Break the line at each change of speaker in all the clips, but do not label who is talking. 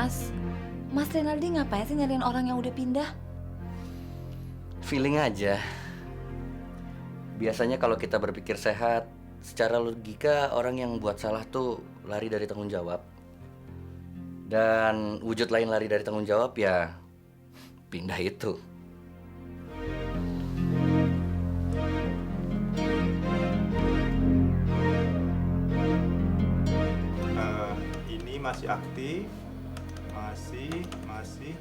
Mas. Mas Renaldi ngapain sih nyariin orang yang udah pindah?
Feeling aja. Biasanya kalau kita berpikir sehat, secara logika orang yang buat salah tuh lari dari tanggung jawab. Dan wujud lain lari dari tanggung jawab ya pindah itu.
Ini masih aktif, masih.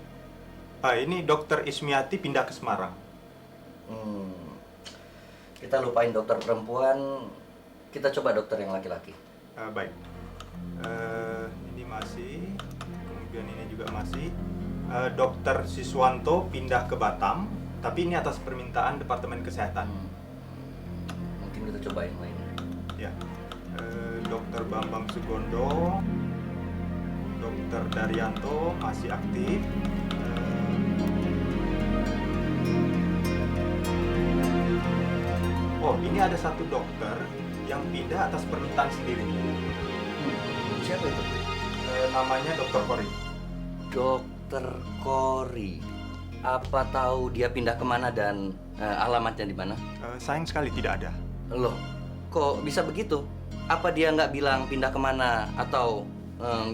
Ini Dokter Ismiati pindah ke Semarang.
Kita lupain dokter perempuan, kita coba dokter yang laki-laki.
Baik. Ini masih, kemudian ini juga masih. Dokter Siswanto pindah ke Batam, tapi ini atas permintaan Departemen Kesehatan.
Mungkin kita coba yang lain.
Ya. Dokter Bambang Sugondo, Dokter Daryanto masih aktif. Oh, ini ada satu dokter yang pindah atas permintaan sendiri.
Siapa itu?
Namanya Dokter Kori.
Dokter Kori. Apa tahu dia pindah kemana dan alamatnya di mana?
Sayang sekali tidak ada.
Loh, kok bisa begitu? Apa dia nggak bilang pindah kemana atau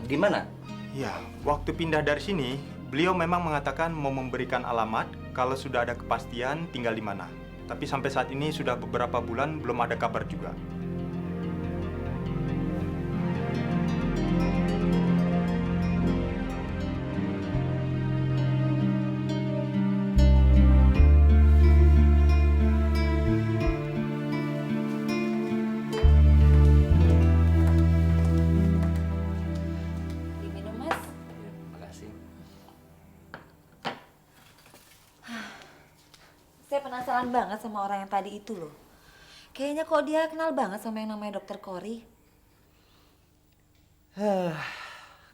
di mana?
Ya, waktu pindah dari sini, beliau memang mengatakan mau memberikan alamat kalau sudah ada kepastian tinggal di mana. Tapi sampai saat ini sudah beberapa bulan belum ada kabar juga.
Diminum, Mas.
Makasih.
Saya penasaran banget sama orang yang tadi itu loh. Kayaknya kok dia kenal banget sama yang namanya Dokter Kori.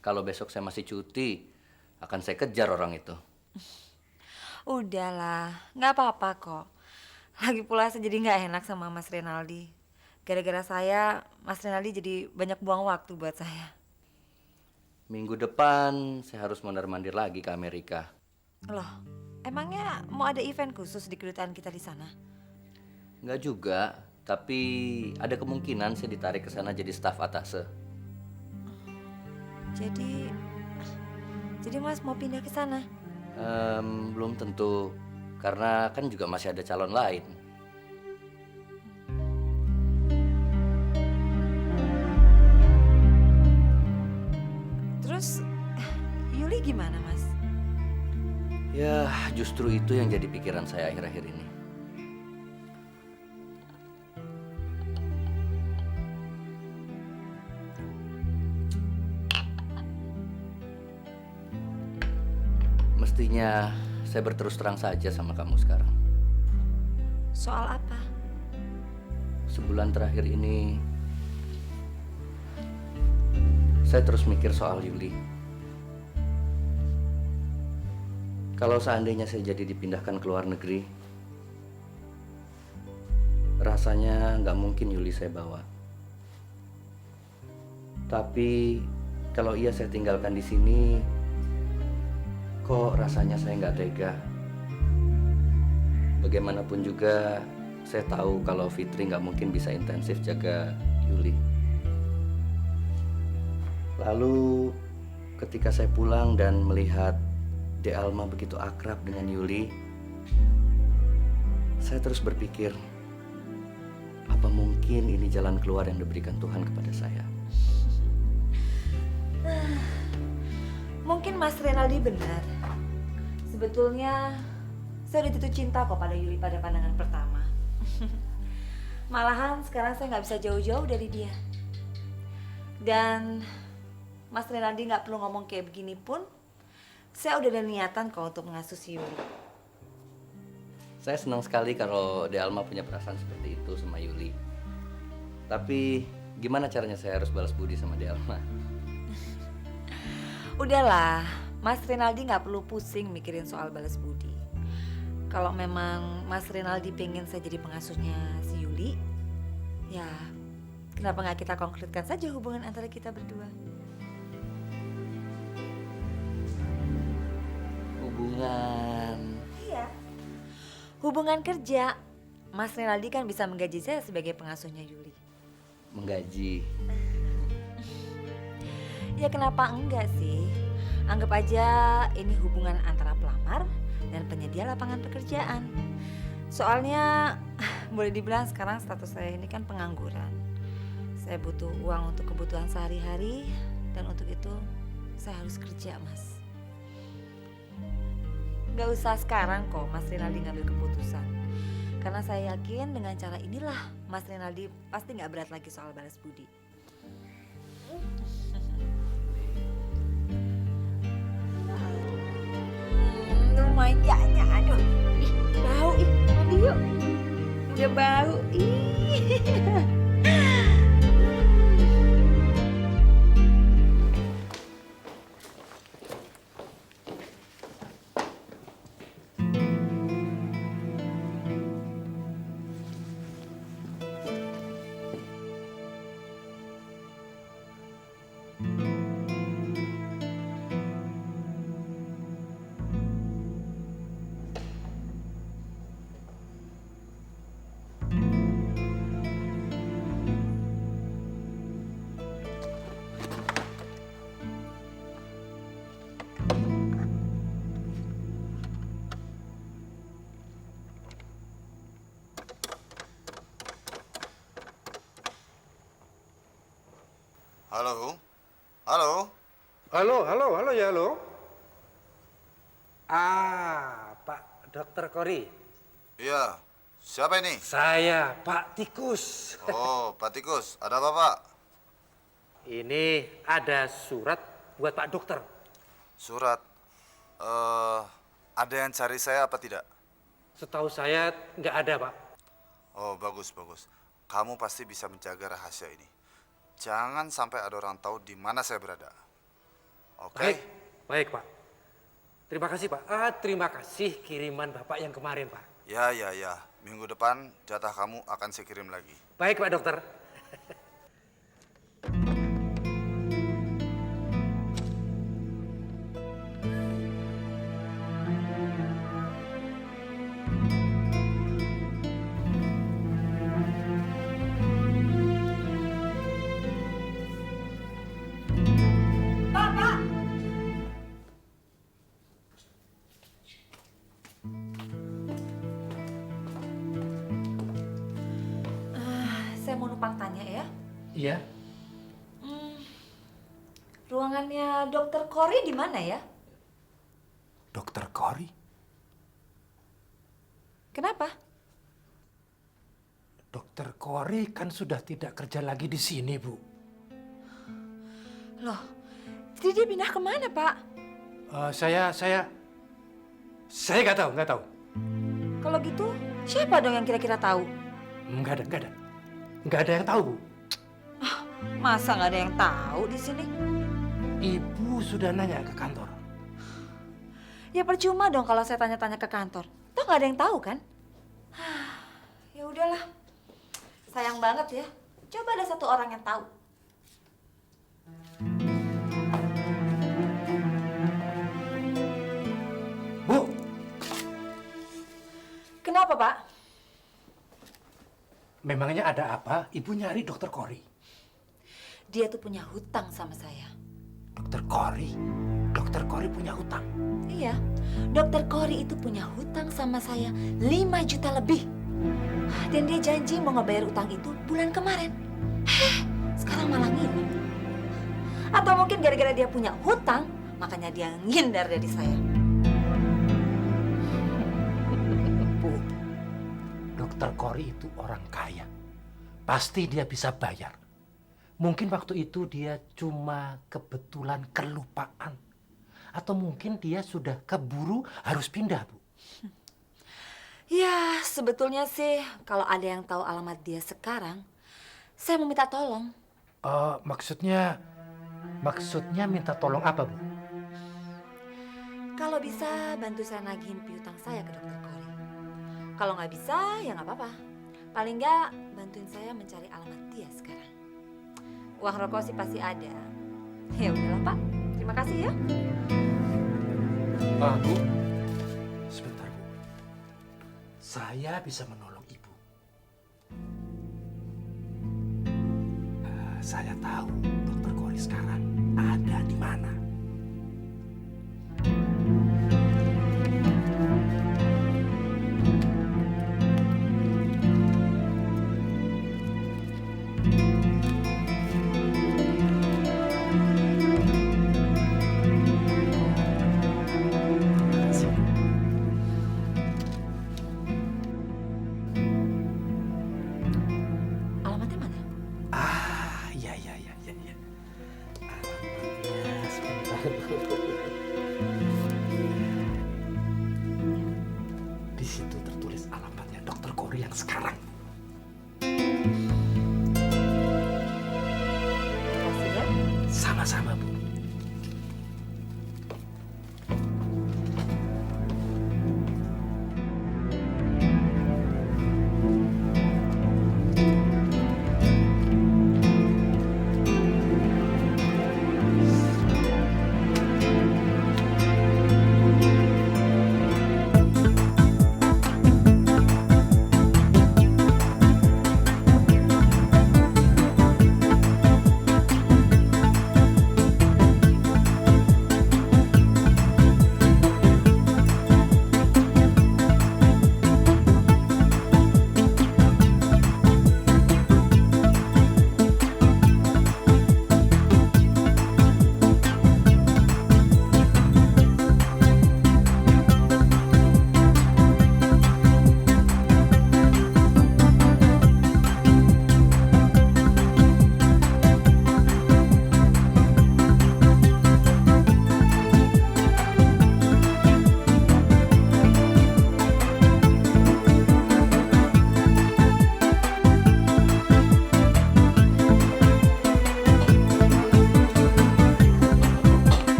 Kalau besok saya masih cuti, akan saya kejar orang itu.
Udahlah, nggak apa-apa kok. Lagi pula saya jadi nggak enak sama Mas Renaldi. Gara-gara saya, Mas Renaldi jadi banyak buang waktu buat saya.
Minggu depan saya harus mondar-mandir lagi ke Amerika.
Loh, emangnya mau ada event khusus di kedutaan kita di sana?
Nggak juga, tapi ada kemungkinan saya ditarik ke sana jadi staf atase.
Jadi Mas mau pindah ke sana?
Belum tentu, karena kan juga masih ada calon lain.
Terus Yuli gimana, Mas?
Ya, justru itu yang jadi pikiran saya akhir-akhir ini. Mestinya saya berterus terang saja sama kamu sekarang.
Soal apa?
Sebulan terakhir ini, saya terus mikir soal Yuli. Kalau seandainya saya jadi dipindahkan ke luar negeri, rasanya nggak mungkin Yuli saya bawa. Tapi kalau iya saya tinggalkan di sini, kok rasanya saya nggak tega. Bagaimanapun juga, saya tahu kalau Fitri nggak mungkin bisa intensif jaga Yuli. Lalu ketika saya pulang dan melihat De Alma begitu akrab dengan Yuli, saya terus berpikir, apa mungkin ini jalan keluar yang diberikan Tuhan kepada saya?
Mungkin Mas Renaldi benar. Sebetulnya saya udah jatuh cinta kok pada Yuli pada pandangan pertama. Malahan sekarang saya nggak bisa jauh-jauh dari dia. Dan Mas Renaldi nggak perlu ngomong kayak begini pun, saya udah ada niatan kok untuk mengasuh si Yuli.
Saya senang sekali kalau De Alma punya perasaan seperti itu sama Yuli. Tapi gimana caranya saya harus balas budi sama De Alma?
Udahlah, Mas Renaldi nggak perlu pusing mikirin soal balas budi. Kalau memang Mas Renaldi pengen saya jadi pengasuhnya si Yuli, ya kenapa nggak kita konkretkan saja hubungan antara kita berdua?
hubungan.
Iya. Hubungan kerja. Mas Rinaldi kan bisa menggaji saya sebagai pengasuhnya Yuli.
Menggaji.
Ya kenapa enggak sih? Anggap aja ini hubungan antara pelamar dan penyedia lapangan pekerjaan. Soalnya boleh dibilang sekarang status saya ini kan pengangguran. Saya butuh uang untuk kebutuhan sehari-hari dan untuk itu saya harus kerja, Mas. Gak usah sekarang kok Mas Rinaldi ngambil keputusan. Karena saya yakin dengan cara inilah Mas Rinaldi pasti gak berat lagi soal balas budi. Lumayannya, aduh. Ih, bau ih. Mandi yuk. Udah bau. Ih.
Halo? Halo?
Halo ya halo. Pak Dokter Kori.
Iya, siapa ini?
Saya Pak Tikus.
Oh, Pak Tikus, ada apa, Pak?
Ini ada surat buat Pak Dokter.
Surat. Ada yang cari saya apa tidak?
Setahu saya nggak ada, Pak.
Oh, bagus, bagus. Kamu pasti bisa menjaga rahasia ini. Jangan sampai ada orang tahu di mana saya berada. Oke?
Baik, Pak. Terima kasih, Pak. Terima kasih kiriman Bapak yang kemarin, Pak.
Ya. Minggu depan jatah kamu akan saya kirim lagi.
Baik, Pak Dokter.
Saya mau numpang tanya ya.
Iya.
Ruangannya Dokter Kori di mana ya?
Dokter Kori?
Kenapa?
Dokter Kori kan sudah tidak kerja lagi di sini, Bu.
Loh, jadi dia pindah kemana, Pak?
Saya nggak tahu.
Kalau gitu, siapa dong yang kira-kira tahu?
Nggak ada yang tahu, Bu.
Masa nggak ada yang tahu di sini?
Ibu sudah nanya ke kantor.
Ya percuma dong kalau saya tanya-tanya ke kantor. Toh nggak ada yang tahu kan? Ya udahlah. Sayang banget ya. Coba ada satu orang yang tahu.
Bu,
Kenapa, Pak?
memangnya ada apa? Ibu nyari Dokter Kori.
Dia tuh punya hutang sama saya.
Dokter Kori? Dokter Kori punya hutang?
Iya, Dokter Kori itu punya hutang sama saya 5 juta lebih. Dan dia janji mau ngebayar utang itu bulan kemarin. Sekarang malah ngilang. Atau mungkin gara-gara dia punya hutang, makanya dia ngindar dari saya.
Bu, Dokter Kori itu orang kaya. Pasti dia bisa bayar. Mungkin waktu itu dia cuma kebetulan kelupaan. Atau mungkin dia sudah keburu harus pindah, Bu.
Ya, sebetulnya sih kalau ada yang tahu alamat dia sekarang, saya mau minta tolong.
Maksudnya minta tolong apa, Bu?
Kalau bisa bantu saya nagihin piutang saya ke Dokter Kori. Kalau nggak bisa, ya nggak apa-apa. Paling nggak bantuin saya mencari alamat dia sekarang. Uang rokok sih pasti ada. Ya udahlah, Pak. Terima kasih ya.
Bu, saya bisa menolong ibu. Saya tahu dokter Kori sekarang ada di mana.
Alamatnya mana?
Iya. Alamatnya sebentar. Di situ tertulis alamatnya dokter Kori yang sekarang.
Makasih ya.
Sama-sama, Bu.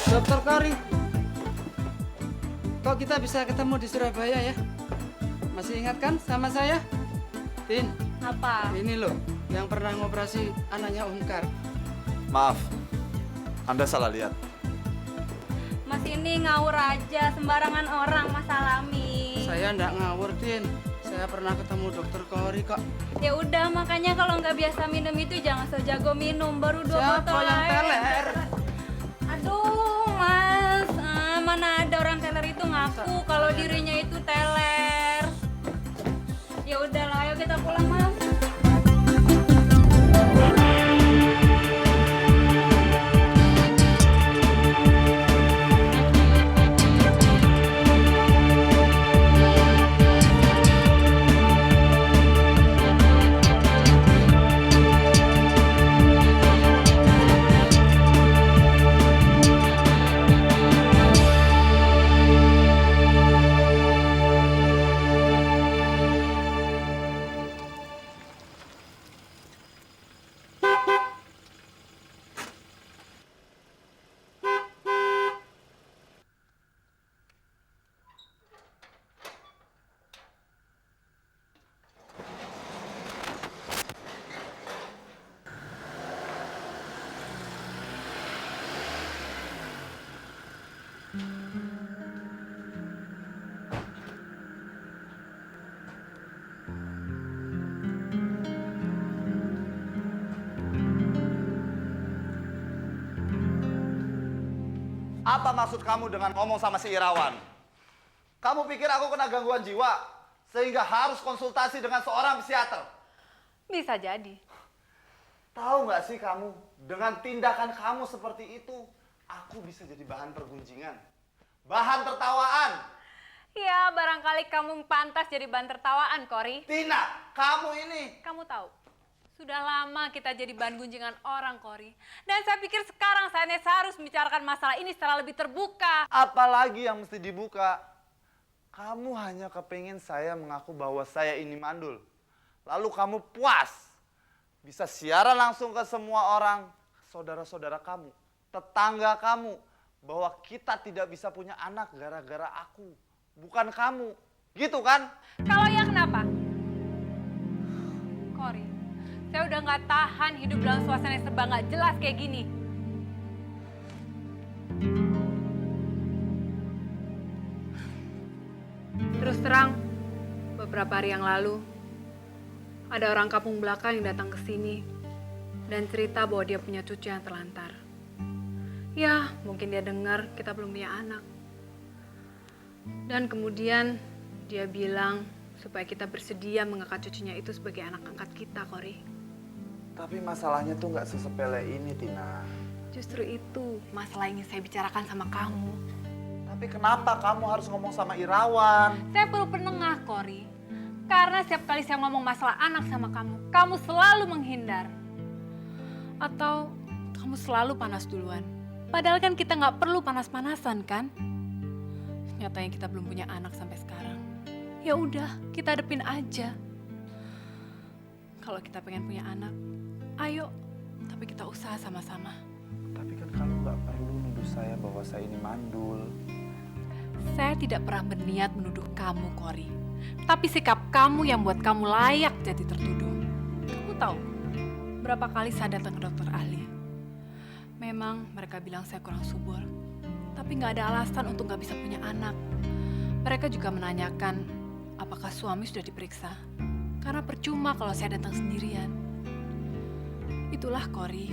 Dokter Kori, kok kita bisa ketemu di Surabaya ya? Masih ingat kan sama saya? Tin,
Apa?
ini loh yang pernah ngoperasi anaknya Unkar.
Maaf, Anda salah lihat.
Mas ini ngawur aja, sembarangan orang Mas Alami.
Saya ndak ngawur, Tin. Saya pernah ketemu Dokter Kori kok.
Ya udah, makanya kalau nggak biasa minum itu jangan sejago minum, baru 2
Siapa
botol
yang
aja.
teler?
Aduh, Mas, mana ada orang teler itu ngaku kalau dirinya itu teler. Ya udahlah, ayo kita pulang, Mas.
Apa maksud kamu dengan ngomong sama si Irawan? Kamu pikir aku kena gangguan jiwa sehingga harus konsultasi dengan seorang psikiater?
Bisa jadi.
Tahu nggak sih kamu, dengan tindakan kamu seperti itu, aku bisa jadi bahan pergunjingan, bahan tertawaan.
Ya, barangkali kamu pantas jadi bahan tertawaan, Kori.
Tina, kamu ini.
Kamu tahu, sudah lama kita jadi bahan gunjingan orang, Kori. Dan saya pikir sekarang saatnya saya harus membicarakan masalah ini secara lebih terbuka.
Apalagi yang mesti dibuka? Kamu hanya kepingin saya mengaku bahwa saya ini mandul. Lalu kamu puas. Bisa siaran langsung ke semua orang, saudara-saudara kamu, tetangga kamu, bahwa kita tidak bisa punya anak gara-gara aku, bukan kamu. Gitu kan?
Kalau ya kenapa? Kori, saya udah nggak tahan hidup dalam suasana yang serba nggak jelas kayak gini. Terus terang, beberapa hari yang lalu, ada orang kampung belakang yang datang ke sini dan cerita bahwa dia punya cucu yang terlantar. Ya, mungkin dia dengar kita belum punya anak. Dan kemudian dia bilang supaya kita bersedia mengangkat cucunya itu sebagai anak angkat kita, Kori.
Tapi masalahnya tuh nggak sesepele ini, Tina.
Justru itu masalah yang ingin saya bicarakan sama kamu.
Tapi kenapa kamu harus ngomong sama Irawan?
Saya perlu penengah, Kori. Karena setiap kali saya ngomong masalah anak sama kamu, kamu selalu menghindar. Atau kamu selalu panas duluan. Padahal kan kita nggak perlu panas-panasan, kan? Nyatanya kita belum punya anak sampai sekarang. Ya udah, kita hadepin aja. Kalau kita pengen punya anak, ayo. Tapi kita usaha sama-sama.
Tapi kan kamu nggak perlu nuduh saya bahwa saya ini mandul.
Saya tidak pernah berniat menuduh kamu, Kori. Tapi sikap kamu yang buat kamu layak jadi tertuduh. Kamu tahu, berapa kali saya datang ke dokter ahli. Memang mereka bilang saya kurang subur. Tapi nggak ada alasan untuk nggak bisa punya anak. Mereka juga menanyakan apakah suami sudah diperiksa. Karena percuma kalau saya datang sendirian. Itulah, Kori,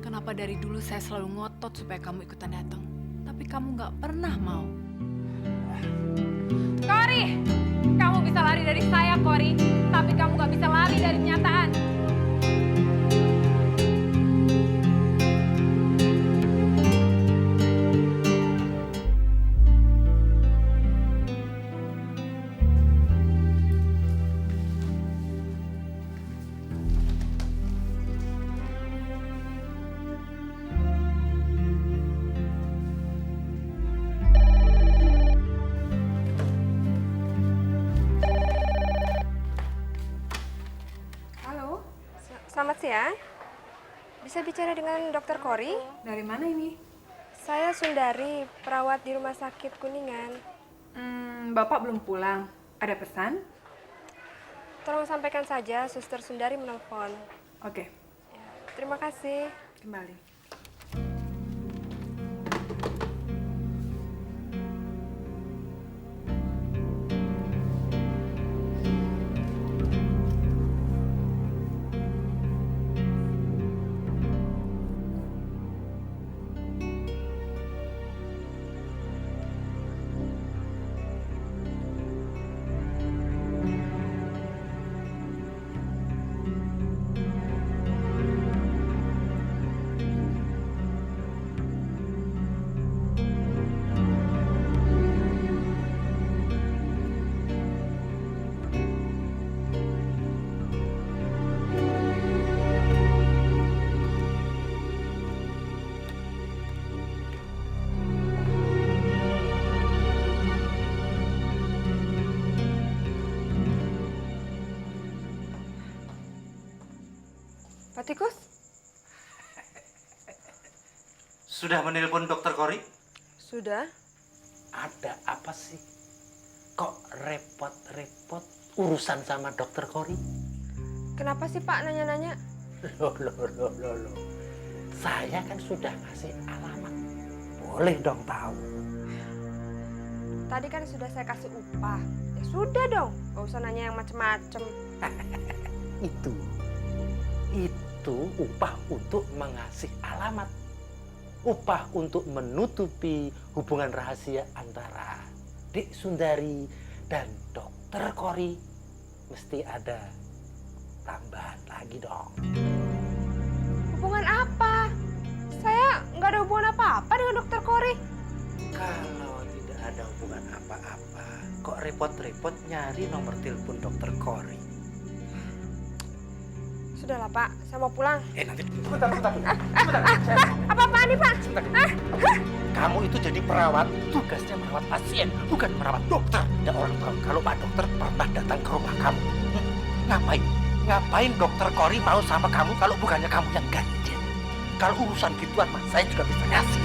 kenapa dari dulu saya selalu ngotot supaya kamu ikutan datang. Tapi kamu nggak pernah mau. Kori, kamu bisa lari dari saya, Kori. Tapi kamu nggak bisa lari dari kenyataan.
Selamat siang. Bisa bicara dengan Dokter Kori?
Dari mana ini?
Saya Sundari, perawat di Rumah Sakit Kuningan.
Bapak belum pulang. Ada pesan?
Tolong sampaikan saja, Suster Sundari menelpon.
Oke,
Ya, terima kasih.
kembali.
Pak Tikus?
Sudah menelpon dokter Kori?
Sudah.
Ada apa sih? Kok repot-repot urusan sama dokter Kori?
Kenapa sih Pak nanya-nanya?
Loh. Saya kan sudah ngasih alamat. Boleh dong tahu.
Tadi kan sudah saya kasih upah. Ya sudah dong, gak usah nanya yang macem-macem.
Itu upah untuk mengasih alamat. Upah untuk menutupi hubungan rahasia antara Dik Sundari dan dokter Kori. Mesti ada tambahan lagi dong.
Hubungan apa? Saya nggak ada hubungan apa-apa dengan Dokter Kori.
Kalau tidak ada hubungan apa-apa, kok repot-repot nyari nomor telepon dokter Kori?
Sudahlah Pak, saya mau pulang.
Nanti
Sebentar.
Apa-apaan nih Pak?
kamu itu jadi perawat, tugasnya merawat pasien, bukan merawat dokter. Dan orang tahu kalau Pak Dokter pernah datang ke rumah kamu. Ngapain dokter Kori mau sama kamu kalau bukannya kamu yang ganjil? Kalau urusan gituan mah saya juga bisa ngasih.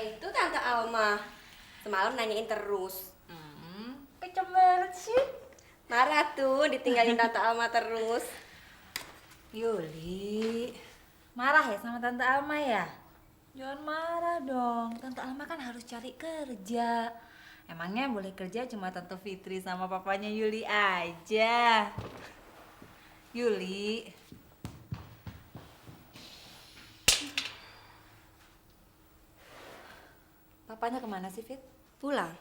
itu Tante Alma. Semalam nanyain terus.
Kecem banget sih.
Marah tuh ditinggalin Tante Alma terus.
Yuli, marah ya sama Tante Alma ya? Jangan marah dong, Tante Alma kan harus cari kerja. Emangnya yang boleh kerja cuma Tante Fitri sama papanya Yuli aja. Yuli. Papanya kemana sih, Fit?
Pulang.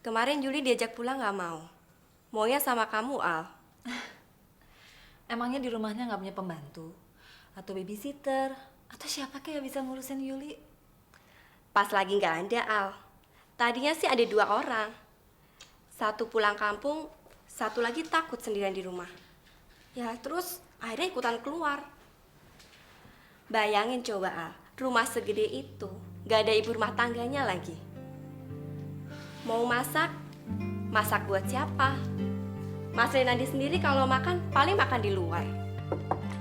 Kemarin Juli diajak pulang gak mau. Maunya sama kamu, Al.
Emangnya di rumahnya nggak punya pembantu? Atau babysitter? Atau siapa kayak yang bisa ngurusin Yuli?
Pas lagi gak ada, Al. Tadinya sih ada 2 orang. Satu pulang kampung, satu lagi takut sendirian di rumah. Ya terus akhirnya ikutan keluar. Bayangin coba, Al. Rumah segede itu, gak ada ibu rumah tangganya lagi. Mau masak, masak buat siapa? Mas Renandi sendiri kalau makan, paling makan di luar.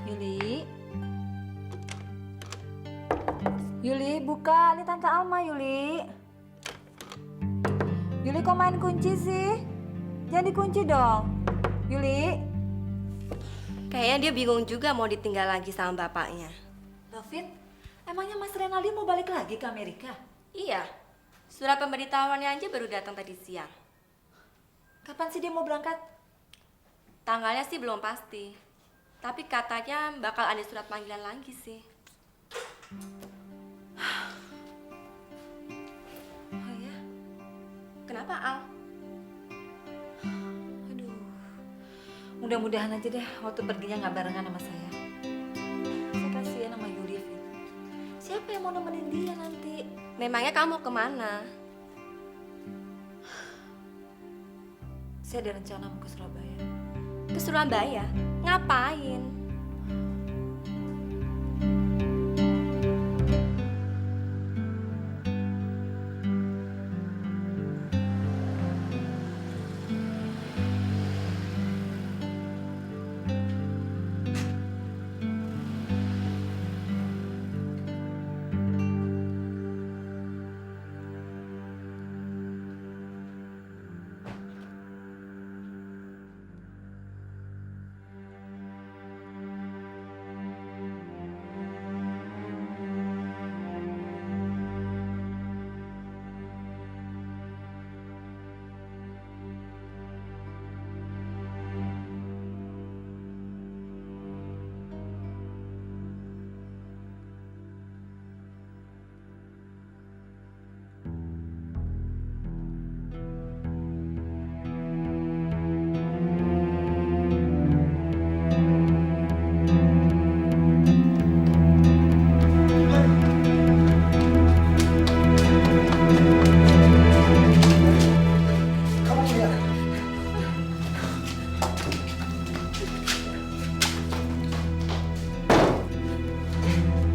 Yuli. Yuli, buka. Ini Tante Alma, Yuli. Yuli, kok main kunci sih? Jangan dikunci dong. Yuli.
Kayaknya dia bingung juga mau ditinggal lagi sama bapaknya.
David, emangnya Mas Renaldi mau balik lagi ke Amerika?
Iya, surat pemberitahuannya aja baru datang tadi siang.
Kapan sih dia mau berangkat?
Tanggalnya sih belum pasti. Tapi katanya bakal ada surat panggilan lagi sih.
Oh ya?
Kenapa, Al?
Aduh. Mudah-mudahan aja deh waktu perginya nggak barengan sama saya. Saya kasihan sama Yuli, Fit. Siapa yang mau nemenin dia nanti?
Memangnya kamu kemana?
Saya ada rencana mau ke Surabaya.
Ke Surabaya? Ngapain?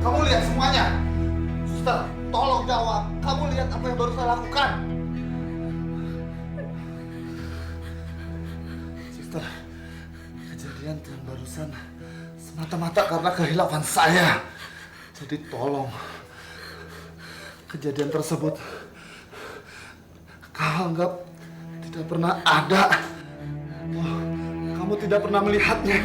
Kamu lihat semuanya. Suster, tolong jawab. Kamu lihat apa yang baru saya lakukan? Suster, kejadian yang barusan semata-mata karena kehilapan saya. Jadi tolong, kejadian tersebut kau anggap tidak pernah ada. Oh, kamu tidak pernah melihatnya.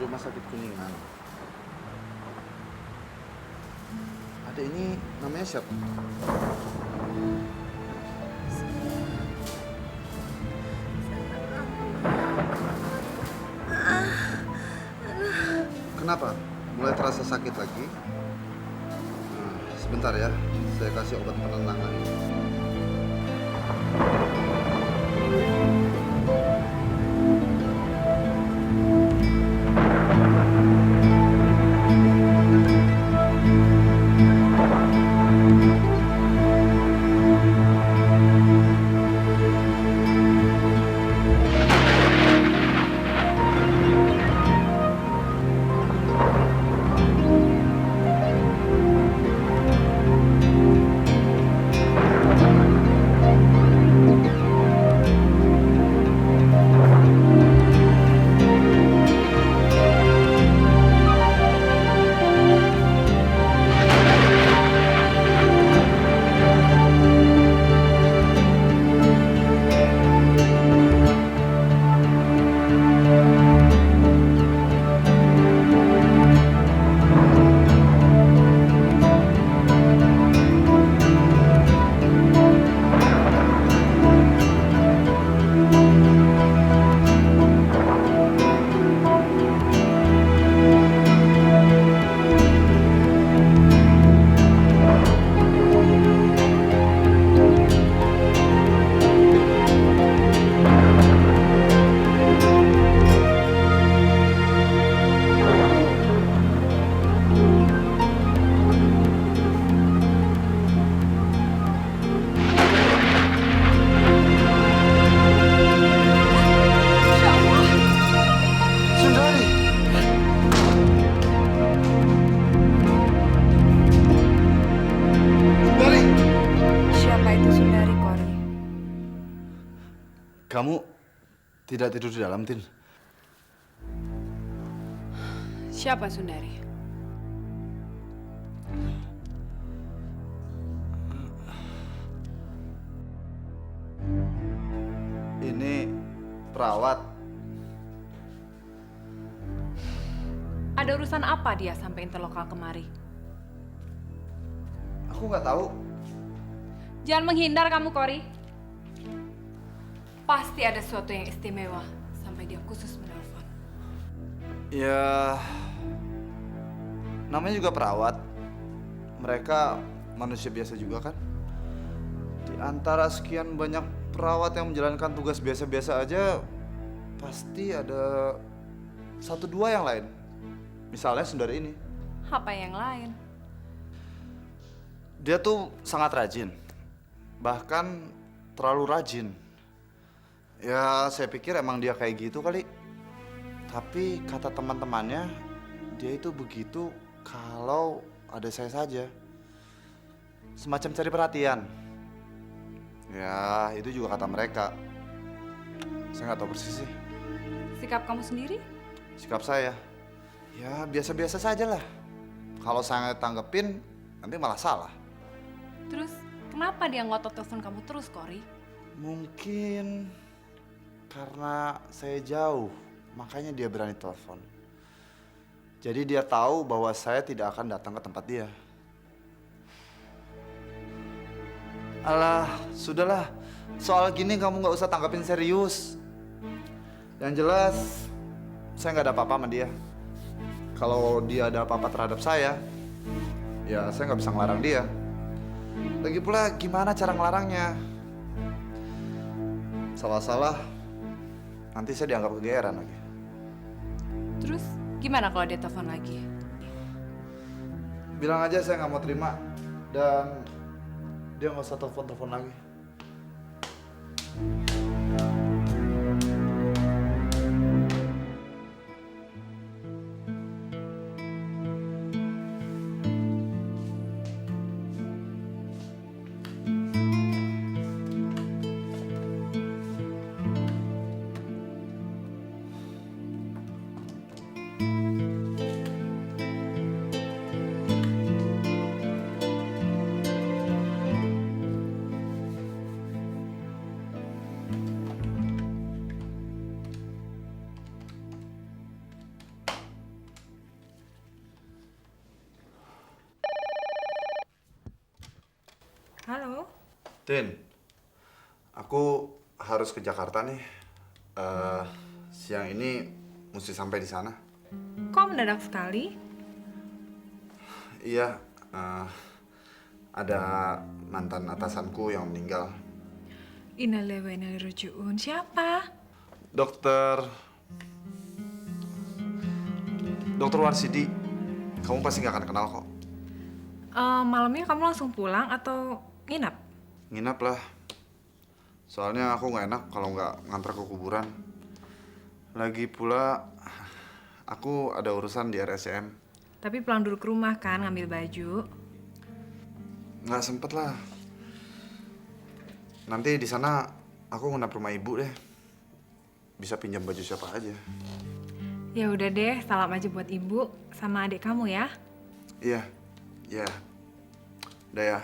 rumah sakit Kuningan. Adik ini namanya siapa? Kenapa? Mulai terasa sakit lagi? Nah, sebentar ya, saya kasih obat penenang lagi. Kamu tidak tidur di dalam, Tin?
Siapa Sundari?
Ini perawat.
Ada urusan apa dia sampai interlokal kemari?
Aku nggak tahu.
Jangan menghindar kamu, Kori. Pasti ada sesuatu yang istimewa sampai dia khusus menelpon.
Ya, namanya juga perawat. Mereka manusia biasa juga kan? Di antara sekian banyak perawat yang menjalankan tugas biasa-biasa aja, pasti ada satu dua yang lain. Misalnya Sundari ini.
Apa yang lain?
Dia tuh sangat rajin. Bahkan terlalu rajin. Ya, saya pikir emang dia kayak gitu kali. Tapi kata teman-temannya, dia itu begitu kalau ada saya saja. Semacam cari perhatian. Ya, itu juga kata mereka. Saya nggak tahu persis sih.
Sikap kamu sendiri?
Sikap saya, ya biasa-biasa saja lah. Kalau saya tanggepin, nanti malah salah.
Terus, kenapa dia ngotot telepon kamu terus, Kori?
Mungkin karena saya jauh, makanya dia berani telepon. Jadi dia tahu bahwa saya tidak akan datang ke tempat dia. Alah, sudahlah. Soal gini kamu nggak usah tanggapin serius. Yang jelas, saya nggak ada apa-apa sama dia. Kalau dia ada apa-apa terhadap saya, ya saya nggak bisa ngelarang dia. Lagi pula, gimana cara ngelarangnya? Salah-salah, nanti saya dianggap kegeeran lagi.
Terus, gimana kalau dia telepon lagi?
Bilang aja saya nggak mau terima, dan dia nggak usah telepon-telepon lagi.
Halo.
Tin, aku harus ke Jakarta nih. Siang ini mesti sampai di sana.
Kok mendadak sekali?
Iya, ada mantan atasanku yang meninggal.
Innalillahi wa inna ilaihi raji'un. Siapa?
Dokter Warsidi, kamu pasti nggak akan kenal kok.
Malamnya kamu langsung pulang atau nginap?
Nginap lah. Soalnya aku nggak enak kalau nggak ngantar ke kuburan. Lagi pula, aku ada urusan di RSCM.
Tapi pulang dulu ke rumah kan, ngambil baju.
Nggak sempet lah. Nanti di sana aku nginap rumah ibu deh. Bisa pinjam baju siapa aja.
Ya udah deh, salam aja buat ibu sama adik kamu ya.
Iya, iya. Udah ya.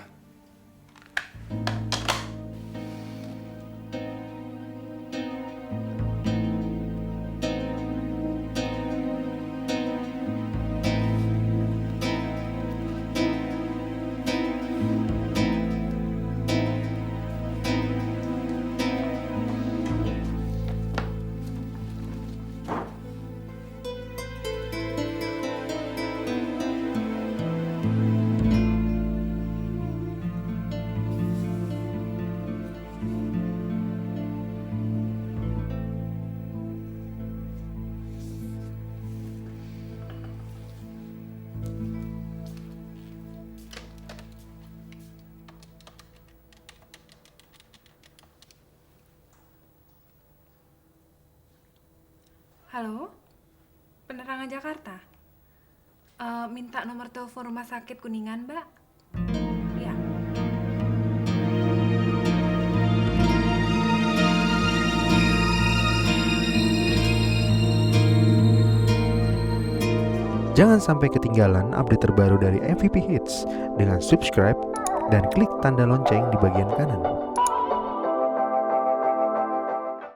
Halo, penerangan Jakarta. Minta nomor telepon rumah sakit Kuningan, Mbak. Ya.
Jangan sampai ketinggalan update terbaru dari MVP Hits dengan subscribe dan klik tanda lonceng di bagian kanan.